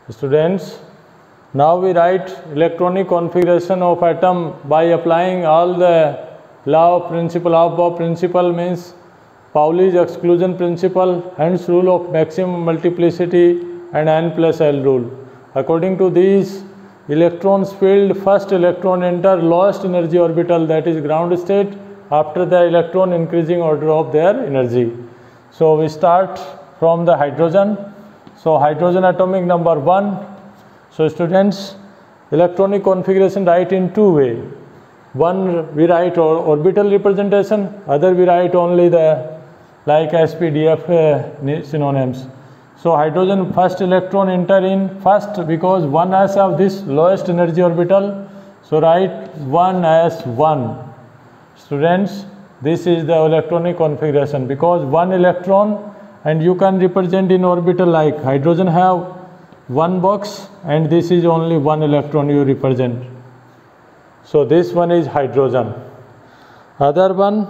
Students, now we write electronic configuration of atom by applying all the law of principle. Of principle means Pauli's exclusion principle, Hund's rule of maximum multiplicity, and N plus L rule. According to these, electrons filled first electron enter lowest energy orbital, that is ground state, after the electron increasing order of their energy. So we start from the hydrogen. So hydrogen atomic number 1. So students, electronic configuration write in two ways. One we write orbital representation, other we write only the like SPDF synonyms. So hydrogen first electron enter in first because 1s of this lowest energy orbital. So write 1s1. Students, this is the electronic configuration because one electron, and you can represent in orbital like hydrogen have one box and this is only one electron you represent. So this one is hydrogen. Other one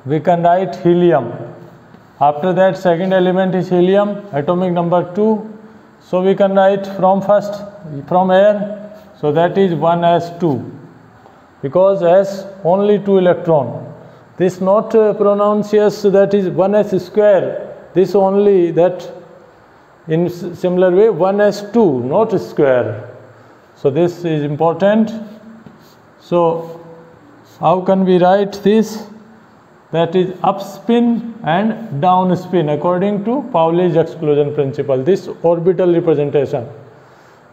we can write helium. After that second element is helium, atomic number 2. So we can write from air. So that is 1s2 because S only 2 electron. This not pronunciates that is 1s square. This only that in similar way 1s2 not square. So this is important. So how can we write this? That is up spin and down spin according to Pauli's exclusion principle. This orbital representation.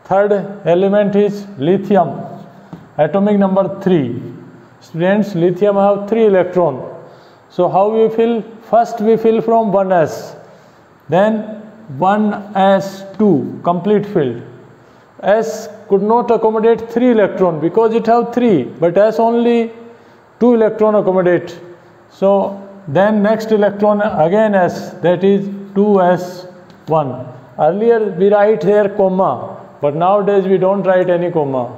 Third element is lithium. Atomic number 3. Students, lithium have 3 electrons. So how we fill? First we fill from 1s, then 1s2 complete filled. S could not accommodate 3 electrons because it have 3, but S only 2 electron accommodate. So then next electron again S, that is 2s1. Earlier we write here comma, but nowadays we don't write any comma.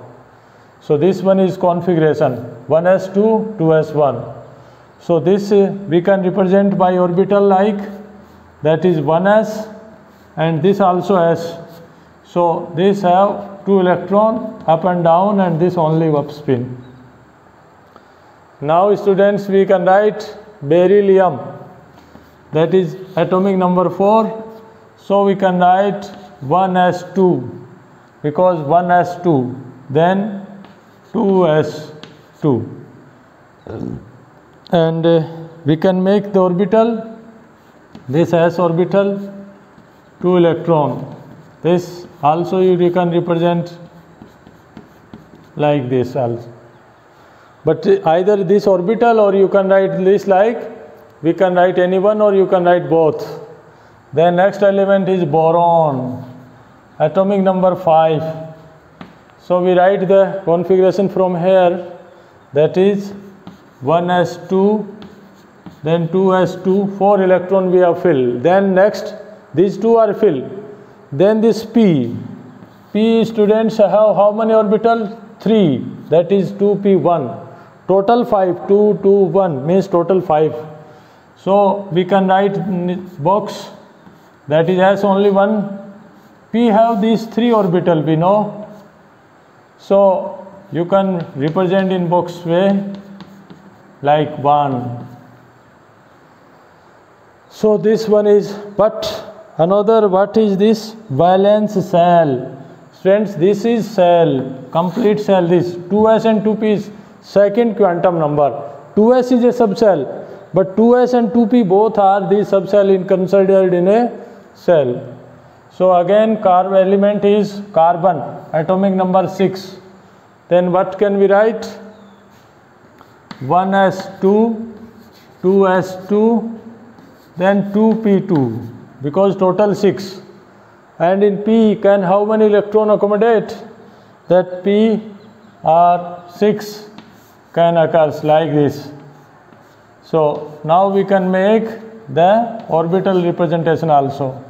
So this one is configuration 1s2 2s1. So this we can represent by orbital like that is 1s and this also s. So this have 2 electron up and down and this only up spin. Now students, we can write beryllium, that is atomic number 4. So we can write 1s2 because 1s2, then 2s2, and we can make the orbital, this s orbital 2 electron. This also you can represent like this also, but either this orbital or you can write this like, we can write any one or you can write both. Then next element is boron, atomic number 5. So we write the configuration from here, that is 1s2, then 2s2, 4 electron we have filled. Then next these 2 are filled. Then this p students have how many orbital? 3, that is 2p1. Total 5, 2, 2, 1 means total 5. So we can write box, that is S only 1. P have these 3 orbital we know. So you can represent in box way like 1. So this one is, but another, what is this? Valence shell. Friends, this is shell, complete shell. This 2s and 2p is second quantum number. 2s is a subshell, but 2s and 2p both are the subshell considered in a shell. So again carbon element is carbon, atomic number 6. Then what can we write? 1s2, 2s2, then 2p2 because total 6. And in p can how many electron accommodate? That p or 6 can occurs like this. So now we can make the orbital representation also.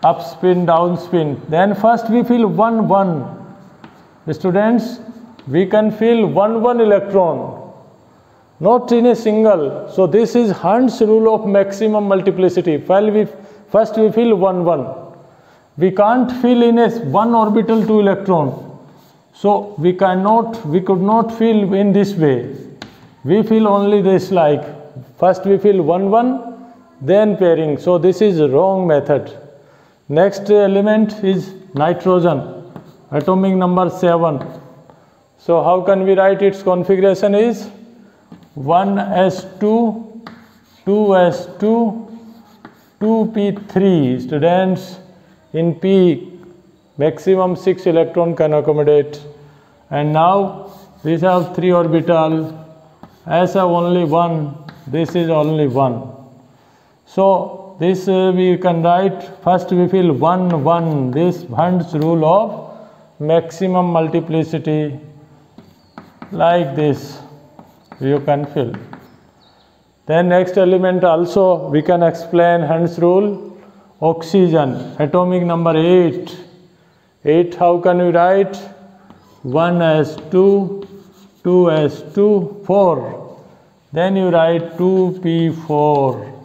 Up spin, down spin. Then first we fill 1, 1. Students, we can fill 1, 1 electron, not in a single. So this is Hund's rule of maximum multiplicity. While we first we fill 1 1. We can't fill in a one orbital 2 electron. So we could not fill in this way. We fill only this, like first we fill 1 1, then pairing. So this is wrong method. Next element is nitrogen, atomic number 7. So how can we write its configuration is 1s2, 2s2, 2p3. Students, in P maximum 6 electron can accommodate. And now these have 3 orbital, S have only 1, this is only 1. So this we can write, first we fill 1 1, this Hund's rule of maximum multiplicity, like this you can fill. Then next element also we can explain Hund's rule. Oxygen, atomic number 8. 8, how can we write? 1s2, 2s2, 4. Then you write 2p4.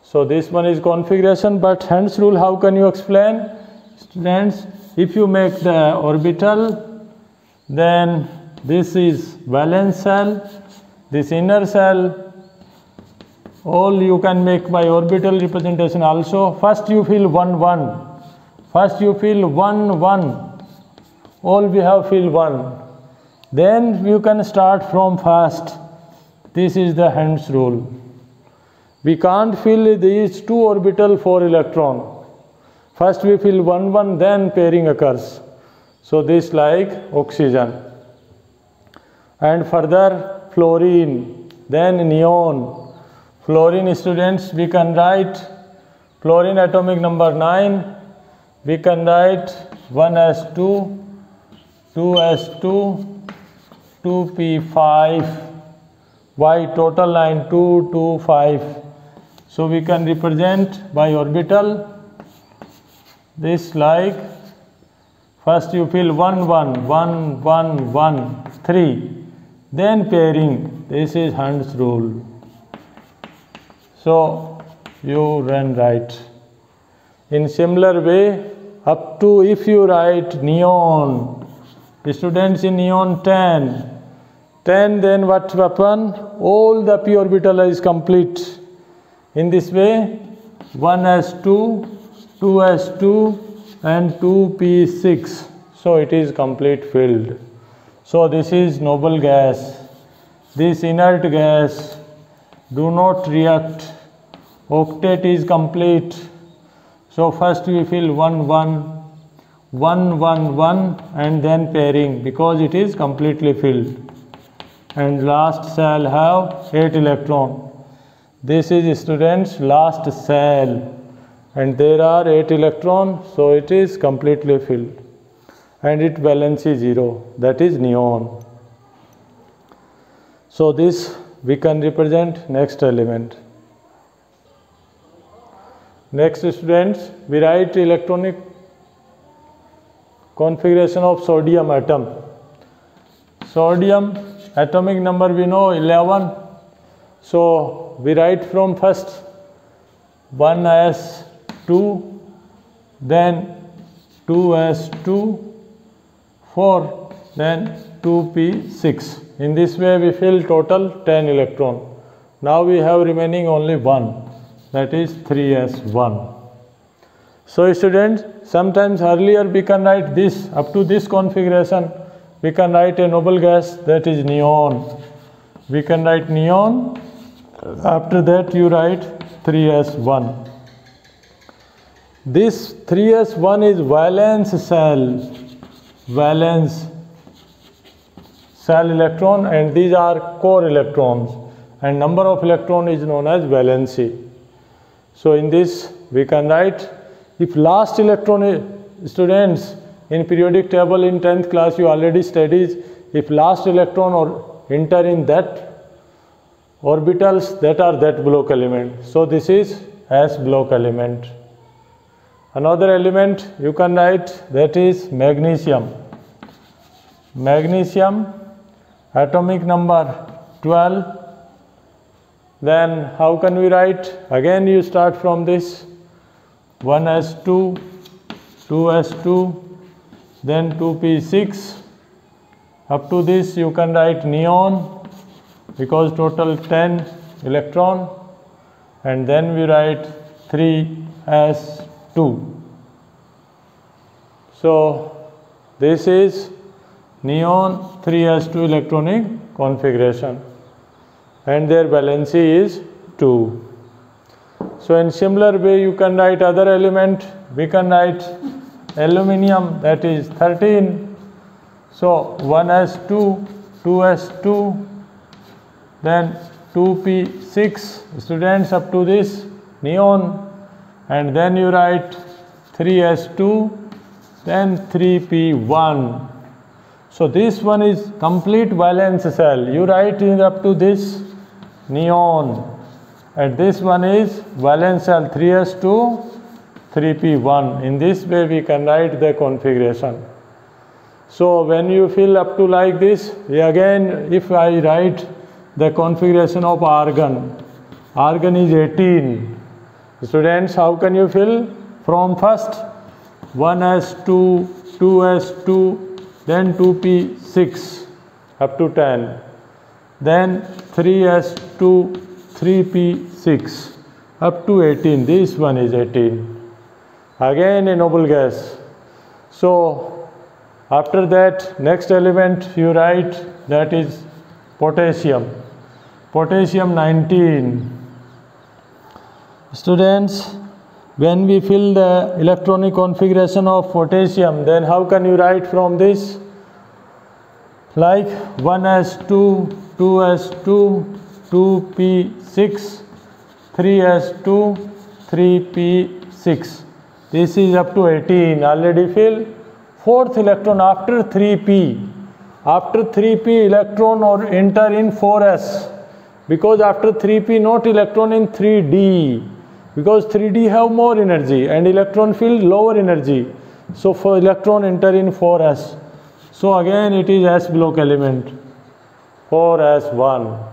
So this one is configuration, but Hund's rule, how can you explain? Students, if you make the orbital, then this is valence shell, this inner shell, all you can make by orbital representation also. First you fill 1 1. First you fill 1 1. All we have fill 1. Then you can start from first. This is the Hund's rule. We can't fill these 2 orbital 4 electron. First we fill 1 1, then pairing occurs. So this like oxygen. And further fluorine, then neon. Fluorine, students, we can write fluorine atomic number 9. We can write 1s2, 2s2, 2p5. Why? Total line 2, 2, 5. So we can represent by orbital this like, first you fill 1 1, 1 1 1, 3. Then pairing. This is Hund's rule. So you run right. In similar way, up to if you write neon, students, in neon 10, then what happen? All the p orbital is complete. In this way, 1s2, 2s2 and 2p6. So it is complete filled. So this is noble gas. This inert gas do not react. Octet is complete. So first we fill 1 1, 1 1 1 and then pairing, because it is completely filled. And last shall have 8 electron. This is, students, last shell, and there are 8 electrons, so it is completely filled. And its valence is 0, that is neon. So this we can represent next element. Next, students, we write electronic configuration of sodium atom. Sodium atomic number we know 11. So we write from first 1s2, then 2s2, 4, then 2p6. In this way we fill total 10 electron. Now we have remaining only 1, that is 3s1. So students, sometimes earlier we can write this, up to this configuration we can write a noble gas, that is neon. We can write neon, after that you write 3s1. This 3s1 is valence shell electron, and these are core electrons, and number of electron is known as valency. So in this we can write, if last electron, students, in periodic table in 10th class you already studied, if last electron or enter in that orbitals, that are that block element. So this is S block element. Another element you can write, that is magnesium. Magnesium atomic number 12. Then how can we write? Again you start from this 1s2, 2s2, then 2p6. Up to this you can write neon because total 10 electron, and then we write 3s2. So this is neon 3s2 electronic configuration, and their valency is 2. So in similar way you can write other element. We can write aluminium, that is 13. So 1s2, 2s2, then 2p6, students, up to this neon, and then you write 3s2, then 3p1. So this one is complete valence cell. You write it up to this neon, and this one is valence cell 3s2, 3p1. In this way we can write the configuration. So when you fill up to like this, again if I write the configuration of argon, argon is 18. Students, how can you fill? From first 1s2, 2s2, then 2p6 up to 10, then 3s2, 3p6 up to 18. This one is 18. Again a noble gas. So after that, next element you write, that is potassium. Potassium 19. Students, when we fill the electronic configuration of potassium, then how can you write from this? Like 1s2, 2s2, 2p6, 3s2, 3p6. This is up to 18. Already filled. Fourth electron after 3p. After 3p electron or enter in 4s, because after 3p not electron in 3d, because 3d have more energy and electron field lower energy. So for electron enter in 4s. So again it is s block element 4s1.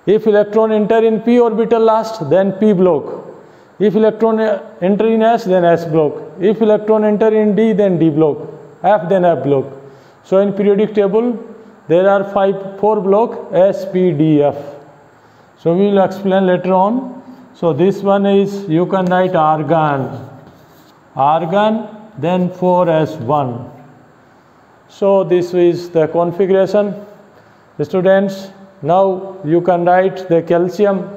If electron enter in p orbital last, then p block. If electron enter in s, then s block. If electron enter in d, then d block. F, then f block. So in periodic table there are 4 block s, p, d, f. So we will explain later on. So this one is, you can write argon, argon, then 4s1. So this is the configuration. Students, now you can write the calcium.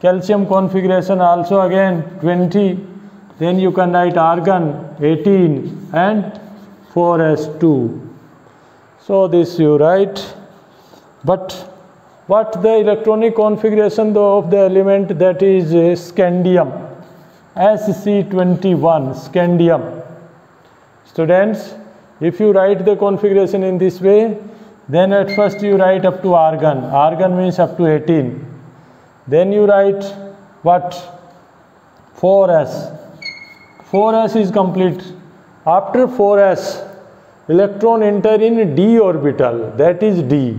Calcium configuration also again 20. Then you can write argon 18 and 4s2. So this you write. But what the electronic configuration of the element, that is scandium, Sc21, scandium. Students, if you write the configuration in this way, then at first you write up to argon. Argon means up to 18. Then you write what? 4s. 4s is complete. After 4s, electron enter in d orbital, that is d.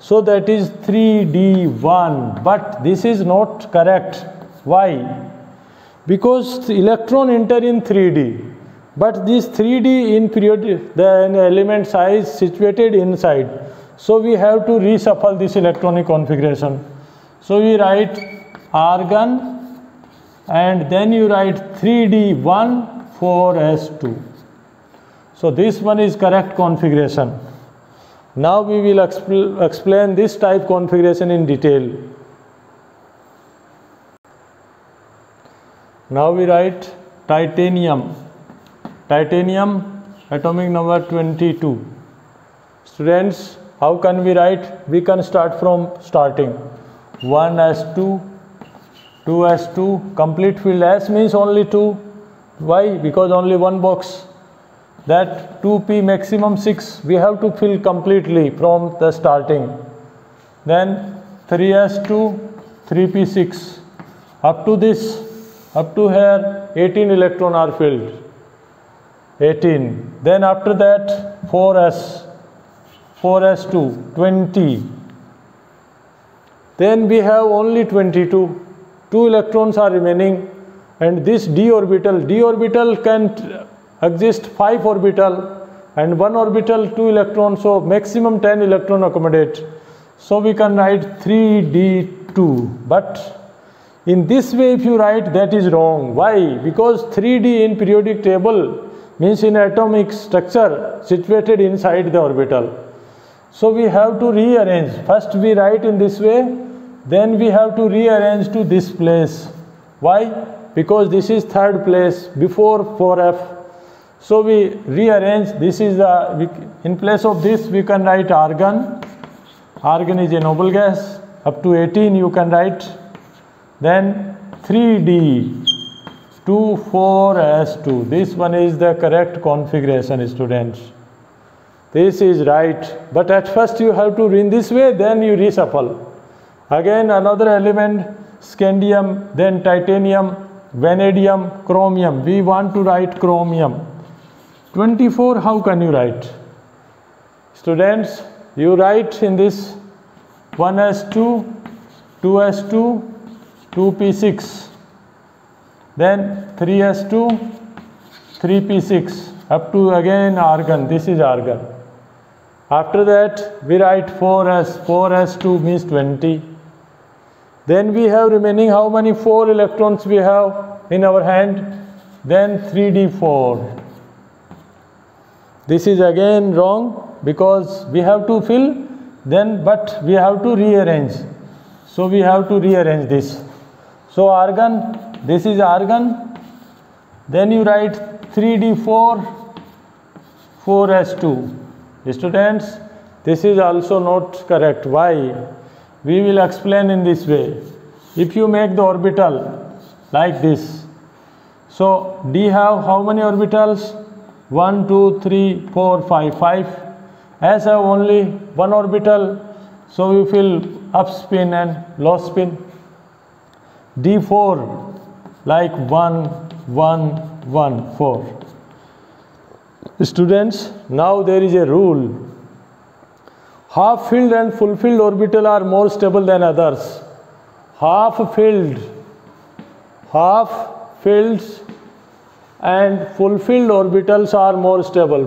So that is 3d1. But this is not correct. Why? Because the electron enter in 3d. But this 3d in period, the element size situated inside. So we have to reshuffle this electronic configuration. So we write argon and then you write 3d1, 4s2. So this one is correct configuration. Now we will explain this type configuration in detail. Now we write titanium. Titanium atomic number 22. Students, how can we write? We can start from starting. 1s2, 2s2, complete field. S means only 2. Why? Because only one box. That 2p maximum 6, we have to fill completely from the starting. Then 3s2, 3p6. Up to this, up to here, 18 electron are filled. 18. Then after that, 4s, 4s2, 20. Then we have only 22. 2 electrons are remaining, and this d orbital can exist 5 orbital, and 1 orbital 2 electrons, so maximum 10 electron accommodate. So we can write 3d2. But in this way if you write, that is wrong. Why? Because 3d in periodic table means in atomic structure situated inside the orbital. So we have to rearrange. First we write in this way, then we have to rearrange to this place. Why? Because this is third place before 4f. So we rearrange. This is in place of this we can write argon. Argon is a noble gas. Up to 18 you can write. Then 3d 2,4s2. This one is the correct configuration, students. This is right. But at first you have to in this way, then you reshuffle. Again another element, scandium, then titanium, vanadium, chromium. We want to write chromium. 24, how can you write? Students, you write in this 1s2, 2s2, 2p6, then 3s2, 3p6, up to again argon. This is argon. After that we write 4s, 4s2 means 20. Then we have remaining how many? 4 electrons we have in our hand. Then 3d4. This is again wrong because we have to fill, then but we have to rearrange. So we have to rearrange this. So argon, this is argon. Then you write 3d4, 4s2. Students, this is also not correct. Why? We will explain in this way. If you make the orbital like this, so D have how many orbitals? 1, 2, 3, 4, 5, 5. S have only 1 orbital, so we fill up spin and low spin. D4 like 1, 1, 1, 4. Students, now there is a rule. Half-filled and full-filled orbital are more stable than others. Half-filled and full-filled orbitals are more stable.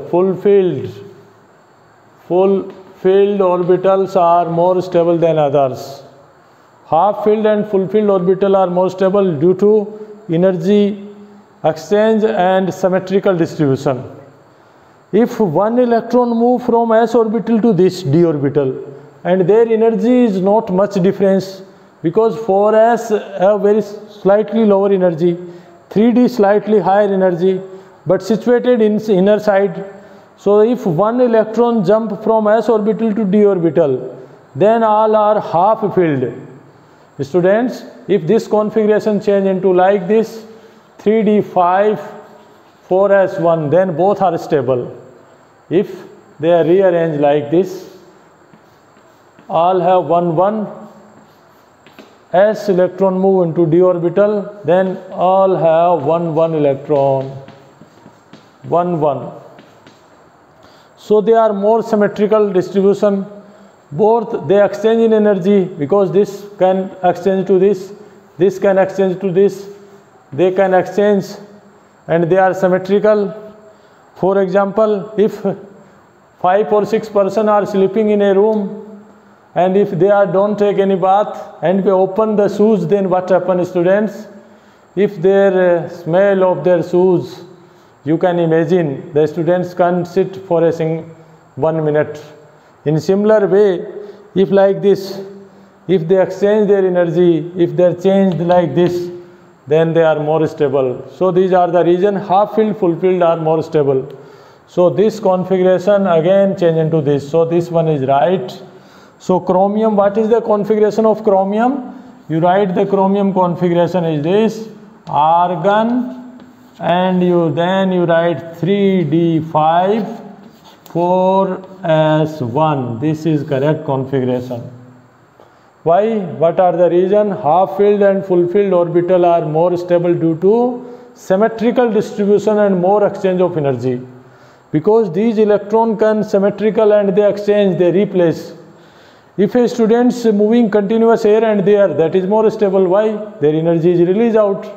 Full-filled orbitals are more stable than others. Half-filled and full-filled orbital are more stable due to energy exchange and symmetrical distribution. If one electron move from s orbital to this d orbital, and their energy is not much difference, because 4s have very slightly lower energy, 3d slightly higher energy, but situated in inner side. So if one electron jump from s orbital to d orbital, then all are half filled. Students, if this configuration change into like this, 3d5, 4s1, then both are stable. If they are rearranged like this, all have 1, 1, s electron move into d orbital, then all have 1, 1 electron, 1, 1. So they are more symmetrical distribution. Both they exchange in energy, because this can exchange to this can exchange to this, they can exchange, and they are symmetrical. For example, if 5 or 6 persons are sleeping in a room, and if they don't take any bath and we open the shoes, then what happens, students? If their smell of their shoes, you can imagine the students can't sit for a 1 minute. In similar way, if like this, if they exchange their energy, if they are changed like this, then they are more stable. So these are the reason half-filled, full-filled are more stable. So this configuration again change into this. So this one is right. So chromium, what is the configuration of chromium? You write the chromium configuration is this, argon, and then you write 3d5, 4s1. This is correct configuration. Why? What are the reason? Half-filled and full-filled orbital are more stable due to symmetrical distribution and more exchange of energy. Because these electrons can symmetrical and they exchange, they replace. If a student's moving continuous here and there, that is more stable. Why? Their energy is released out.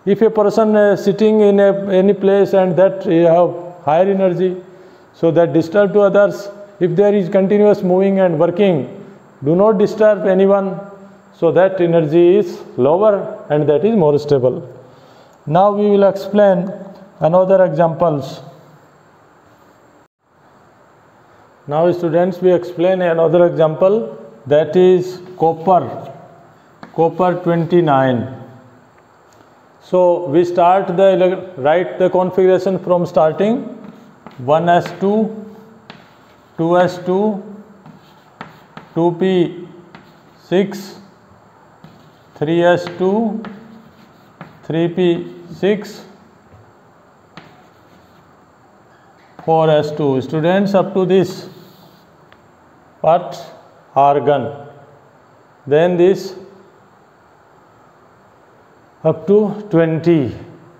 If a person sitting in any place and that have higher energy, so that disturb to others. If there is continuous moving and working, do not disturb anyone, so that energy is lower and that is more stable. Now we will explain another examples. Now students, we explain another example, that is copper 29. So we write the configuration from starting. 1s2, 2s2, 2p6, 3s2, 3p6, 4s2. Students, up to this part argon, then this up to 20,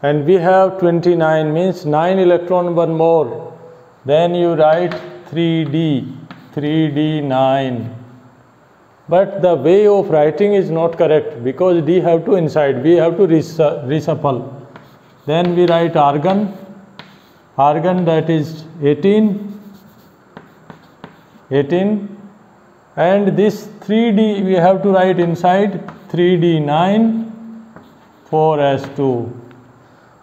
and we have 29, means 9 electron, one more. Then you write 3d9. But the way of writing is not correct, because D have to inside, we have to reshuffle. Then we write argon, that is 18, and this 3d we have to write inside, 3d9, 4s2.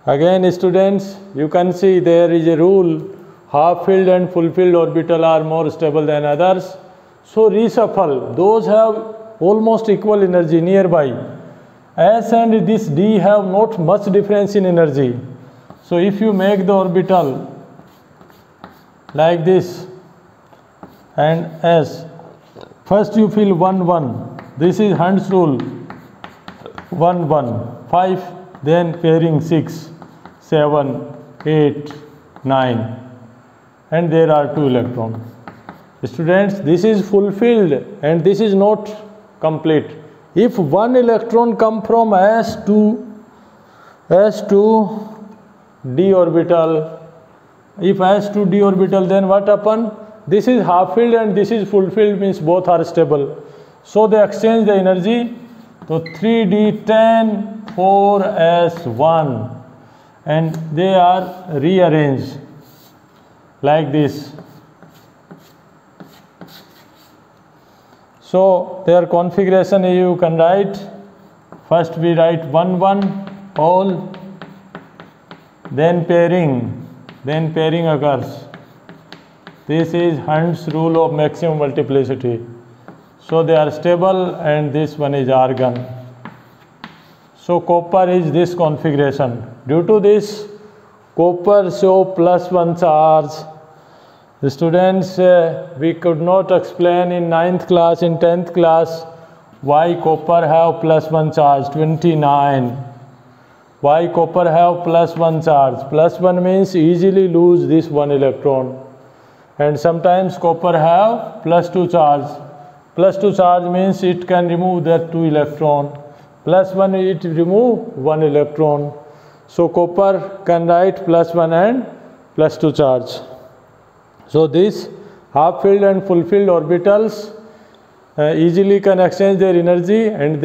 Again students, you can see there is a rule, half filled and full filled orbital are more stable than others. So reshuffle, those have almost equal energy nearby. S and this D have not much difference in energy. So if you make the orbital like this and S, first you fill 1 1, this is Hund's rule, 1 1, 5, then pairing 6, 7, 8, 9, and there are 2 electrons. Students, this is fulfilled and this is not complete. If 1 electron come from S to d orbital, if S to d orbital, then what happen? This is half filled and this is fulfilled, means both are stable. So they exchange the energy. So 3d10, 4s1, and they are rearranged like this. So their configuration you can write, first we write 1 1 all, then pairing occurs. This is Hund's rule of maximum multiplicity. So they are stable and this one is argon. So copper is this configuration. Due to this, copper show +1 charge. The students, we could not explain in 9th class, in 10th class, why copper have +1 charge, 29. Why copper have +1 charge? +1 means easily lose this 1 electron. And sometimes copper have +2 charge. +2 charge means it can remove that 2 electron. +1 it remove 1 electron. So copper can write +1 and +2 charge. So this half filled and full filled orbitals easily can exchange their energy, and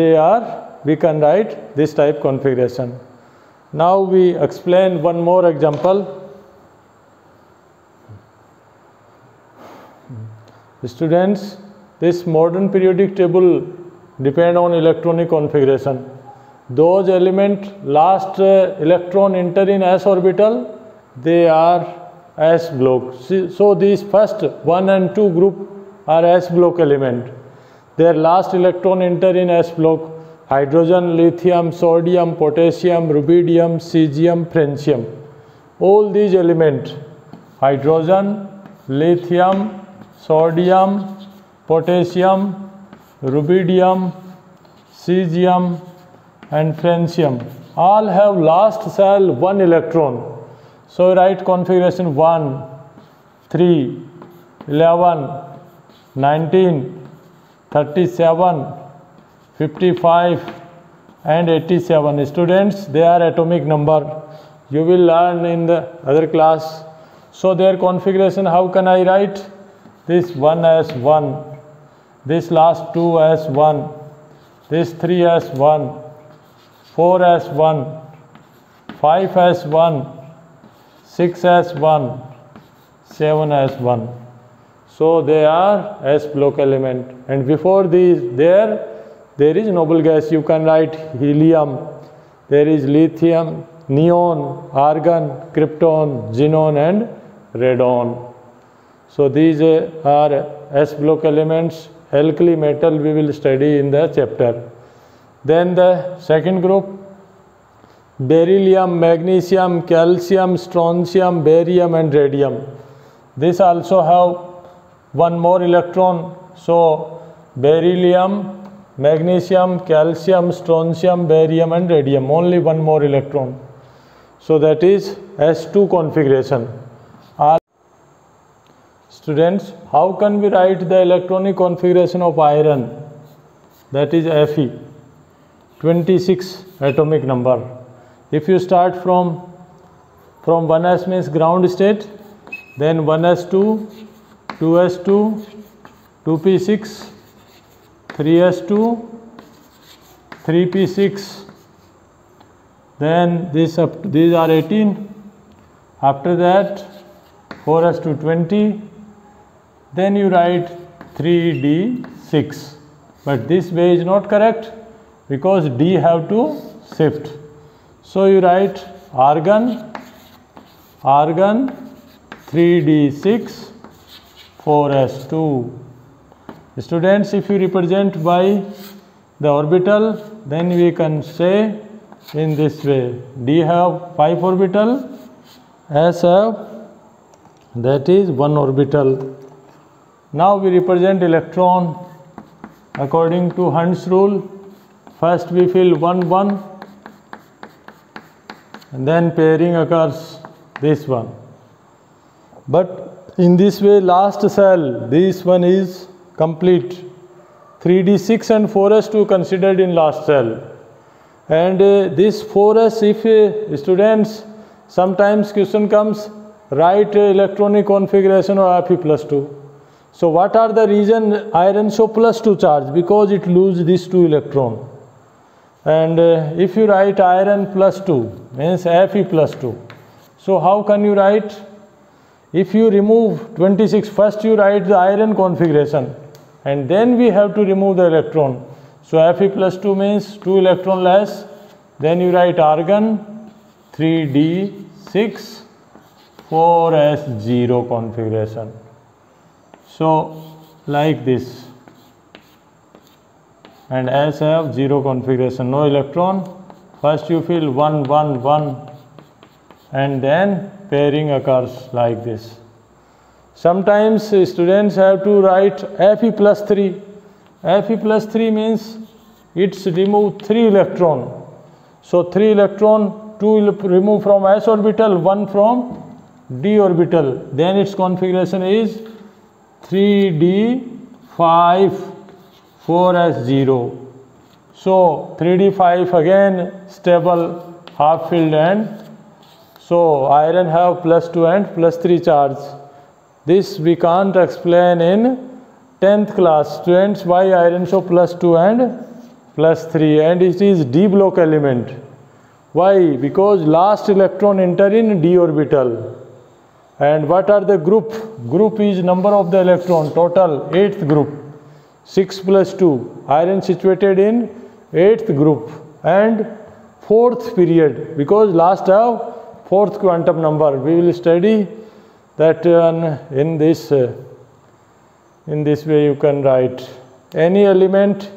we can write this type configuration. Now we explain one more example. Students, this modern periodic table depend on electronic configuration. Those element last electron enter in s orbital, they are s block. So these first 1 and 2 group are s block element. Their last electron enter in s block: hydrogen, lithium, sodium, potassium, rubidium, cesium, francium. All these elements, hydrogen, lithium, sodium, potassium, rubidium, cesium and francium, all have last cell 1 electron. So write configuration 1, 3, 11, 19, 37, 55 and 87. Students, they are atomic number. You will learn in the other class. So their configuration, how can I write? This 1 as 1, this last 2 as 1, this 3 as 1, 4 as 1, 5 as 1, 6 as 1, 7 as 1. So they are s block element, and before these there is noble gas. You can write helium, there is lithium, neon, argon, krypton, xenon and radon. So these are s block elements. Alkali metal we will study in the chapter. Then the second group, beryllium, magnesium, calcium, strontium, barium and radium. This also have one more electron. So beryllium, magnesium, calcium, strontium, barium and radium, only one more electron. So that is s2 configuration. Students, how can we write the electronic configuration of iron? That is Fe, 26 atomic number. If you start from 1s means ground state, then 1s2, 2s2, 2p6, 3s2, 3p6, then these are 18. After that 4s2, 20. Then you write 3d6, but this way is not correct because d have to shift. So you write argon 3d6 4s2. Students, if you represent by the orbital, then we can say in this way: d have 5 orbital, s have, that is 1 orbital. Now we represent electron according to Hund's rule. First we fill 1 1, and then pairing occurs, this one. But in this way, last cell, this one is complete. 3d6 and 4s2 considered in last cell. And this 4s, if students, sometimes question comes, write electronic configuration of Fe plus 2. So what are the reason iron show plus 2 charge? Because it lose these 2 electron. And if you write iron plus 2 means Fe plus 2. So how can you write? If you remove 26, first you write the iron configuration and then we have to remove the electron. So Fe plus 2 means 2 electron less. Then you write argon 3d6 4s0 configuration. So like this, and S have 0 configuration, no electron. First you fill 1 1 1 and then pairing occurs like this. Sometimes students have to write Fe plus 3. Fe plus 3 means it's remove 3 electron. So 3 electron, 2 remove from s orbital, 1 from d orbital. Then its configuration is 3d5 4s0. So 3d5 again stable, half filled, and so iron have plus 2 and plus 3 charge. This we can't explain in 10th class. Students, why iron show plus 2 and plus 3, and it is d block element. Why? Because last electron enter in d orbital. And what are the group? Group is number of the electron, total 8th group. 6 plus 2, iron situated in 8th group and 4th period, because last have 4th quantum number. We will study that in this way you can write any element.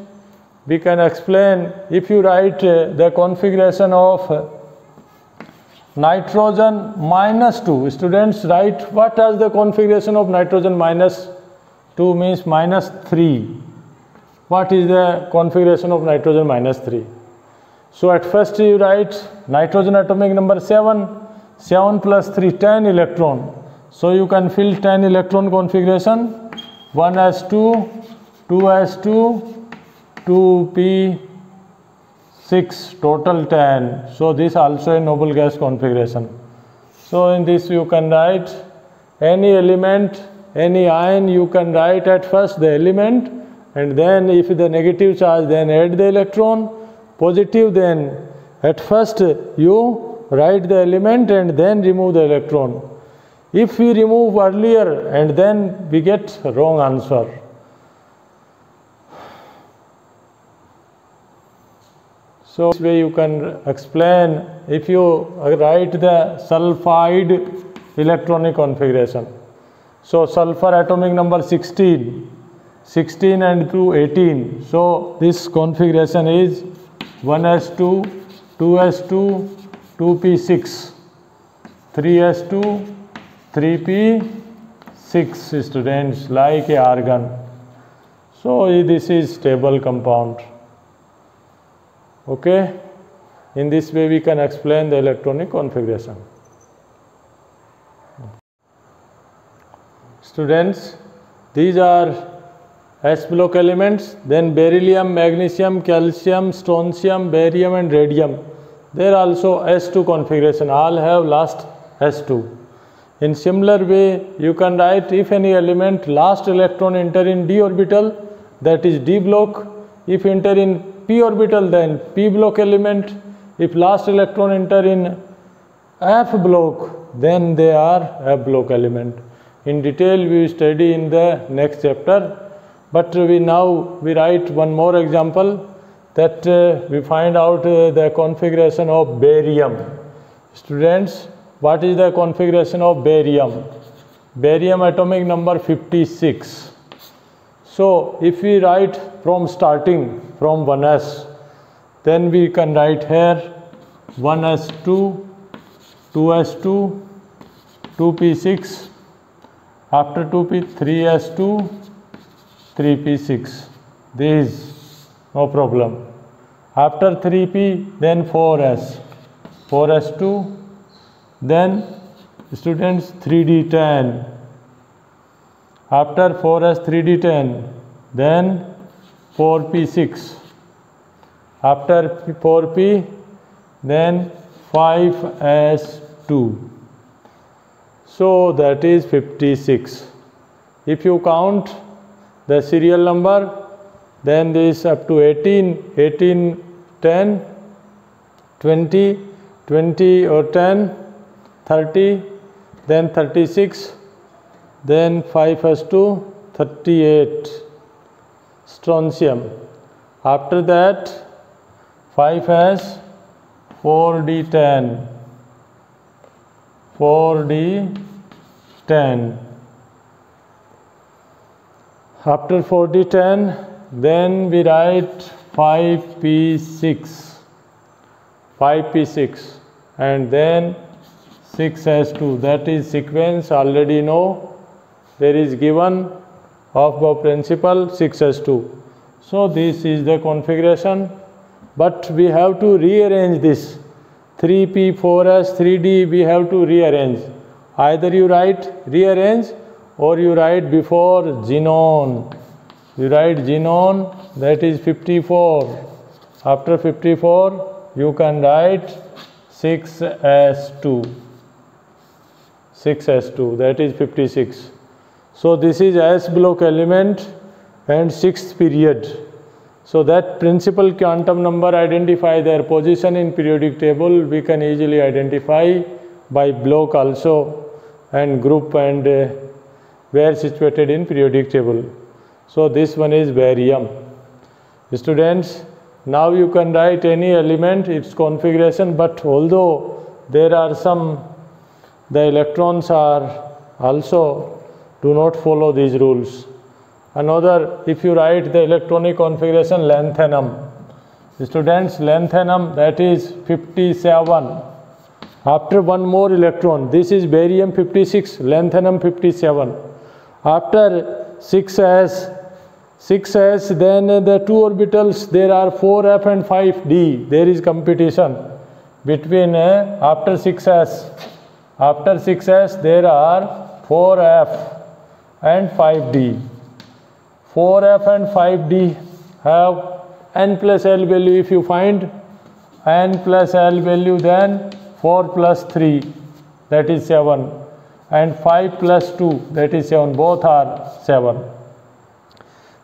We can explain if you write the configuration of nitrogen minus 2. Students, write what is the configuration of nitrogen minus 2 means minus 3. What is the configuration of nitrogen minus 3? So at first you write nitrogen atomic number 7, 7 plus 3, 10 electron. So you can fill 10 electron configuration, 1s2, 2s2, 2p6, total 10. So this also a noble gas configuration. So in this you can write any element, any ion, you can write at first the element and then if the negative charge, then add the electron, positive, then at first you write the element and then remove the electron. If we remove earlier and then we get wrong answer. So this way you can explain if you write the sulfide electronic configuration. So sulfur atomic number 16 and 2 18. So this configuration is 1s2, 2s2, 2p6, 3s2, 3p6 students, like a argon. So this is stable compound. Okay, in this way we can explain the electronic configuration. Students, these are S block elements, then beryllium, magnesium, calcium, strontium, barium and radium. They are also S2 configuration, all have last S2. In similar way, you can write if any element last electron enter in d orbital, that is d block. If enter in p orbital, then p block element. If last electron enter in f block, then they are f block element. In detail we will study in the next chapter, but we write one more example, that we find out the configuration of barium. Students, what is the configuration of barium? Barium atomic number 56. So if we write from starting from 1s, then we can write here 1s2, 2s2, 2p6, after 2p 3s2, 3p6. These, no problem. After 3p, then 4s, 4s2, then students 3d10. After 4s 3d10, then 4p6. After 4p, then 5s2. So that is 56. If you count the serial number, then this up to 18, 18, 10, 20, 20 or 10, 30, then 36, then 5s2, 38 strontium. After that 5s 4d10, 4d10. After 4d10, then we write 5p6, 5p6, and then 6s2. That is sequence already know. There is given of the principal 6s2. So this is the configuration, but we have to rearrange this 3p, 4s, 3d. We have to rearrange. Either you write rearrange or you write before xenon. You write xenon, that is 54. After 54, you can write 6s2. 6s2, that is 56. So this is S block element and 6th period. So that principal quantum number identify their position in periodic table. We can easily identify by block also and group and where situated in periodic table. So this one is barium. Students, now you can write any element, its configuration, but although there are some, the electrons are also do not follow these rules. Another, if you write the electronic configuration lanthanum, students, lanthanum, that is 57. After one more electron, this is barium 56, lanthanum 57. After 6s, then the two orbitals, there are 4f and 5d. There is competition between after 6s. After 6s, there are 4f and 5d. 4f and 5d have n plus l value. If you find n plus l value, then 4 plus 3, that is 7, and 5 plus 2, that is 7. Both are 7.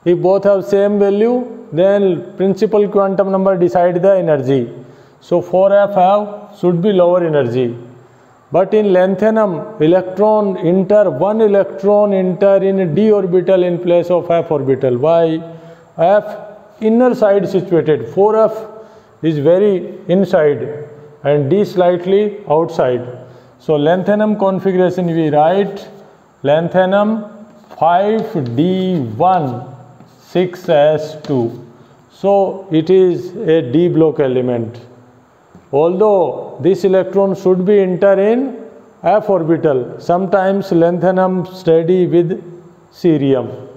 If both have same value, then principal quantum number decide the energy. So 4f should be lower energy. But in lanthanum, one electron enter in d orbital in place of f orbital. Why? F inner side situated. 4f is very inside and d slightly outside. So lanthanum configuration we write lanthanum 5d1 6s2. So it is a d block element. Although this electron should be enter in f orbital, sometimes lanthanum steady with cerium.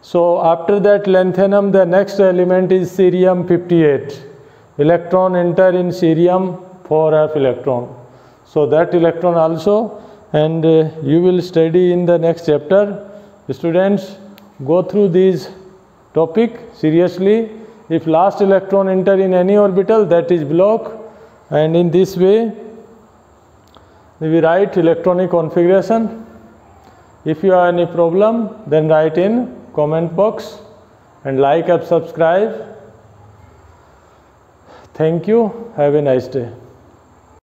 So after that lanthanum, the next element is cerium 58. Electron enter in cerium 4f electron. So that electron also, and you will study in the next chapter. Students, go through this topic seriously. If last electron enter in any orbital, that is block. And in this way, we write electronic configuration. If you have any problem, then write in comment box and like and subscribe. Thank you. Have a nice day.